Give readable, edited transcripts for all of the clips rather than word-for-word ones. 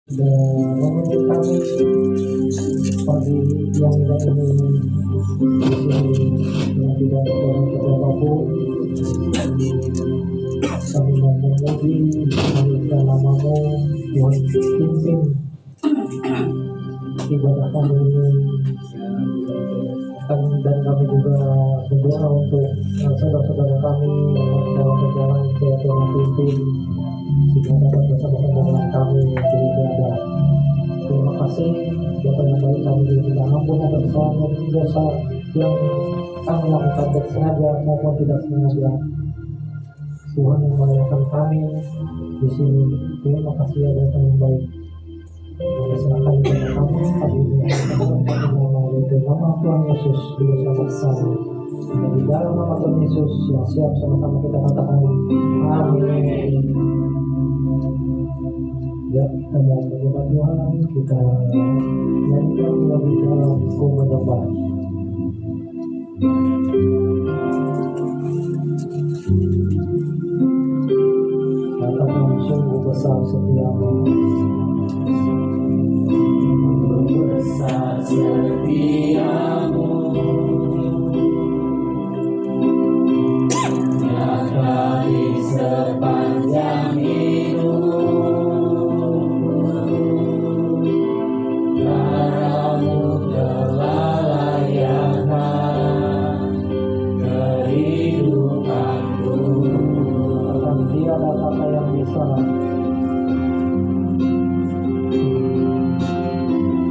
dan menemui kami pagi yang indah ini di sini yang tidak ada orang apapun. Kami mau memuji menyanyikan namamu Tuhan, pimpin ibadah kami ini, dan kami juga berdoa untuk saudara-saudara kami yang dalam perjalanan ke Tuhan, pimpin sehingga dapat bersama-sama dengan kami beribadah. Terima kasih Bapa yang baik, kami juga ampun atas kesalahan dosa yang kami lakukan baik sengaja maupun tidak sengaja. Tuhan yang melayani kami di sini, terima kasih ya Bapa yang baik. Kami serahkan kepada kami pagi ini yaitu nama Tuhan Yesus bersama-sama. Dan di dalam nama Tuhan Yesus yang siap sama-sama kita katakan amin. Ya, kita mau menyembah Tuhan, kita nyanyikan lagu dalam Ku Menyembah. Katakan sungguh besar setiamu, besar setiamu, nyata di sepanjang hidupku. Karamu telah layakan kehidupanku. akan tiada kata yang bisa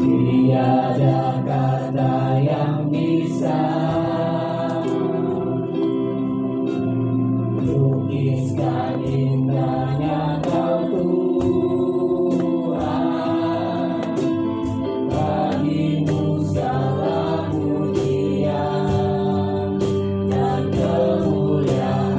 Tiada kata yang bisa lukiskan indahnya Kau Tuhan. Bagimu segala pujian dan kemuliaan.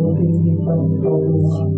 ku tinggikan Engkau Tuhan.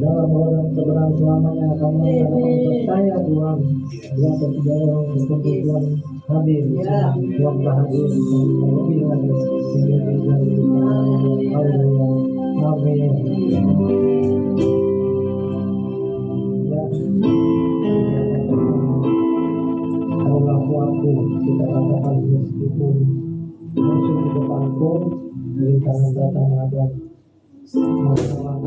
Dalam roh dan kebenaran selamanya kami akan percaya Tuhan. Dua atau tiga orang berkumpul Tuhan hadir. Tuhan berhadir lebih lagi sehingga dari Haleluya. Amin. Ya. Kaulah kuatku, kita katakan meskipun musuh di depanku, rintangan datang menghadap. Masalah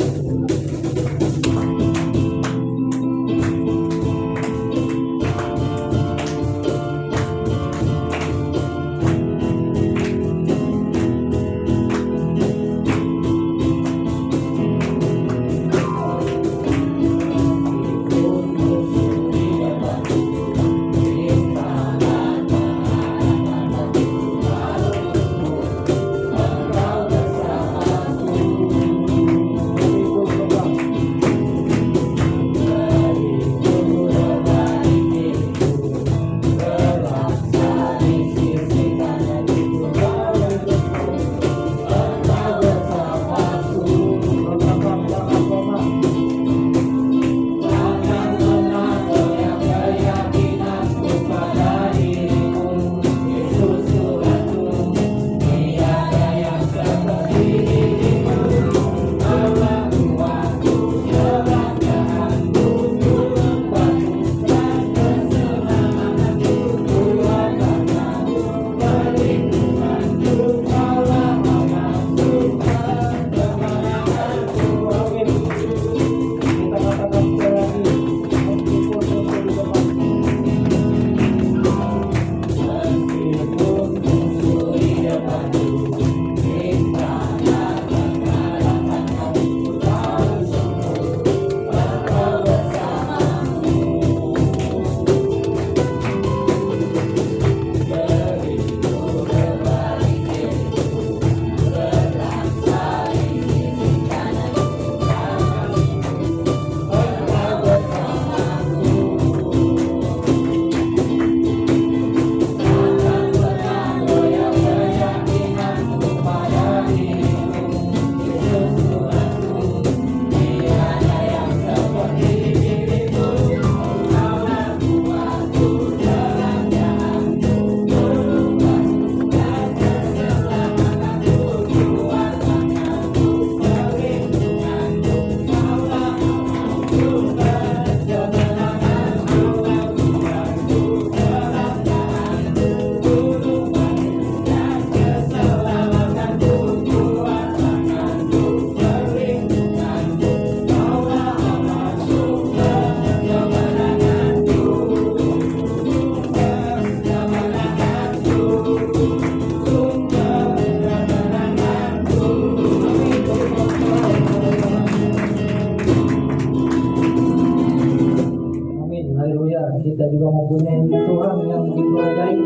kita juga mempunyai Tuhan yang begitu ajaib.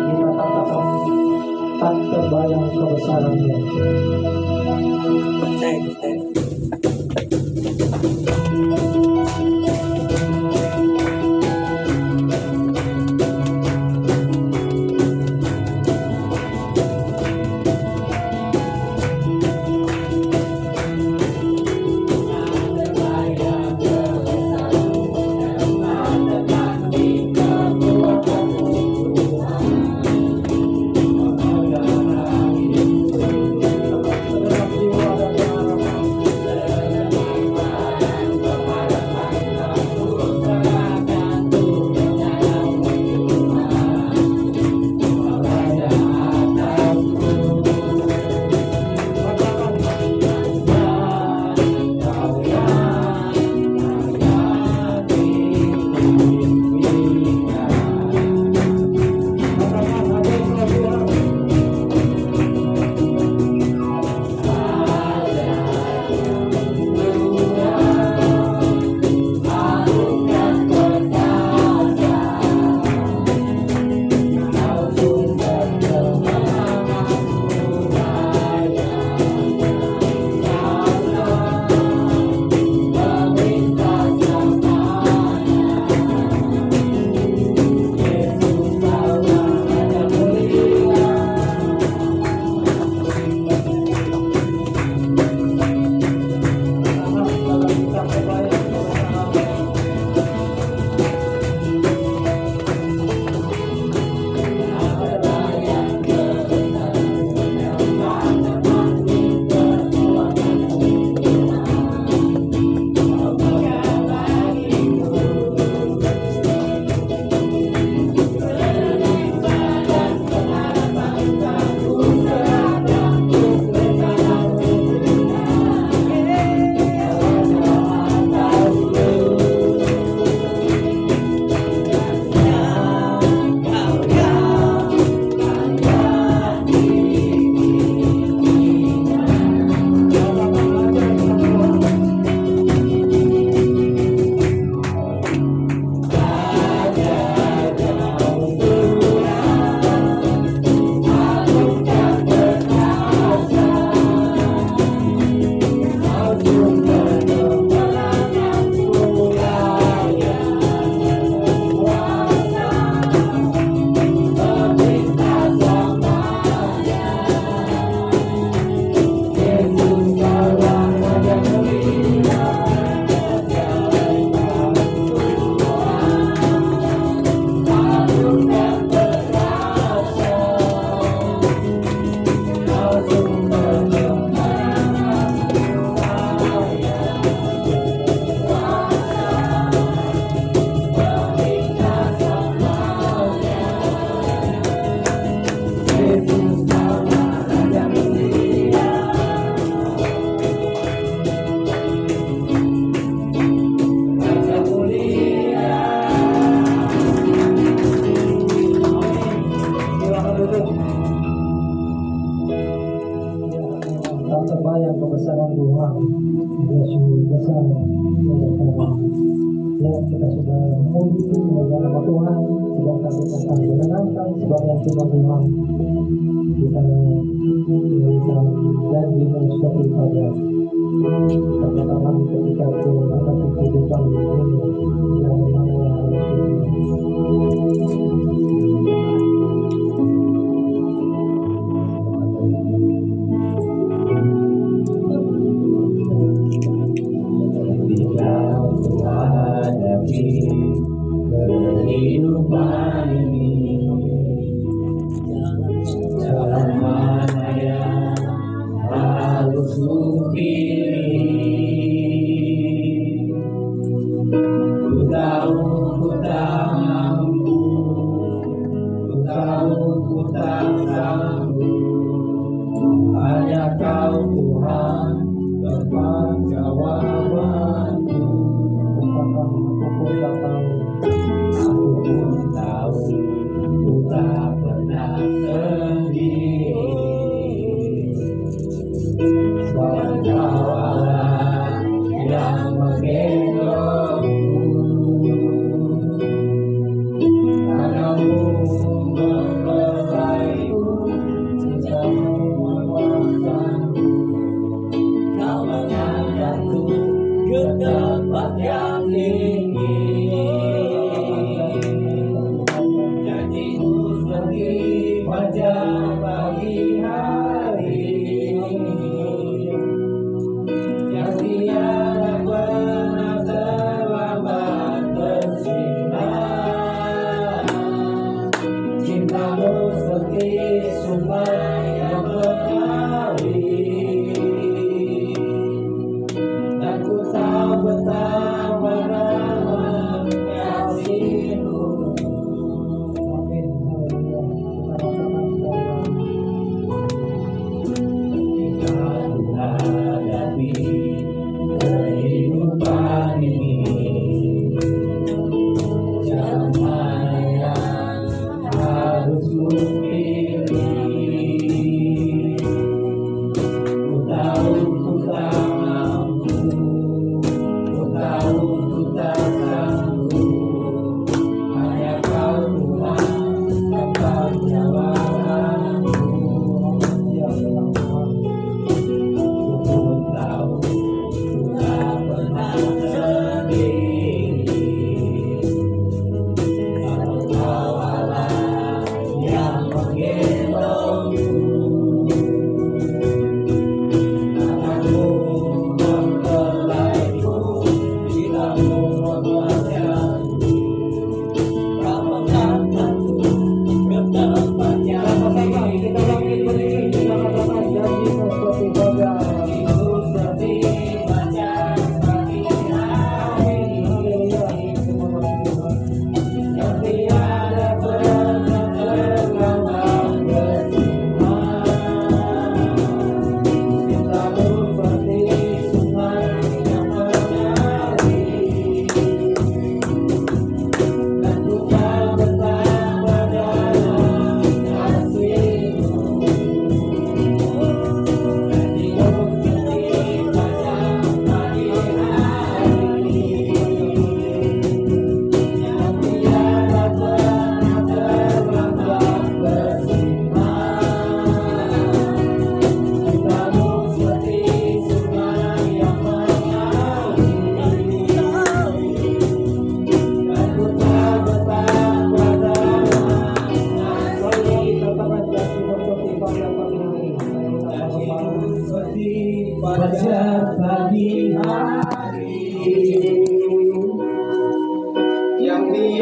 Kita katakan tak terbayang kebesarannya. memuji memuliakan nama Tuhan, sebab kami akan mendengarkan sebagian firman Tuhan. Kita memberikan janji-Mu seperti pada katakan ketika itu akan kehidupan ini yang mana yang harus Ketika ku hadapi kehidupan ini, jalan mana yang harus ku pilih? Ku tahu ku tak mampu, ku tahu ku tak sanggup. Hanya Kau Tuhan tempat jawabanku. Aku pun tahu ku tak pernah sendiri, sebab Kau Allah yang menggendongku. Tangan-Mu membelaiku, cinta-Mu menguasaiku. Kau mengangkatku ke tempat yang tinggi. Janji-Mu seperti fajar pagi hari, yang tiada pernah terlambat bersinar. Cinta-Mu seperti sungai yang mengalir, dan ku tahu betapa dalam kasih-Mu. Amin. Ketika ku hadapi kehidupan ini, jalan mana yang harus ku pilih? Ku tahu ku tak mampu, ku tahu ku tak sanggup. Hanya Kau Tuhan tempat jawabanku. Ku tahu ku tak pernah sendiri, sebab Kau Allah yang menggendongku. Tangan-Mu membelaiku, cinta-Mu menguasaiku. Kau mengangkatku ke tempat yang tinggi. Janji-Mu seperti fajar pagi hari, yang tiada pernah terlambat bersinar. Cinta-Mu seperti sungai yang mengalir, dan ku tahu betapa dalam kasih-Mu. Janji-Mu seperti fajar pagi hari, yang tiada pernah terlambat bersinar. Cinta-Mu seperti sungai yang mengalir, dan ku tahu betapa dalam kasih-Mu. Janji-Mu seperti fajar pagi hari,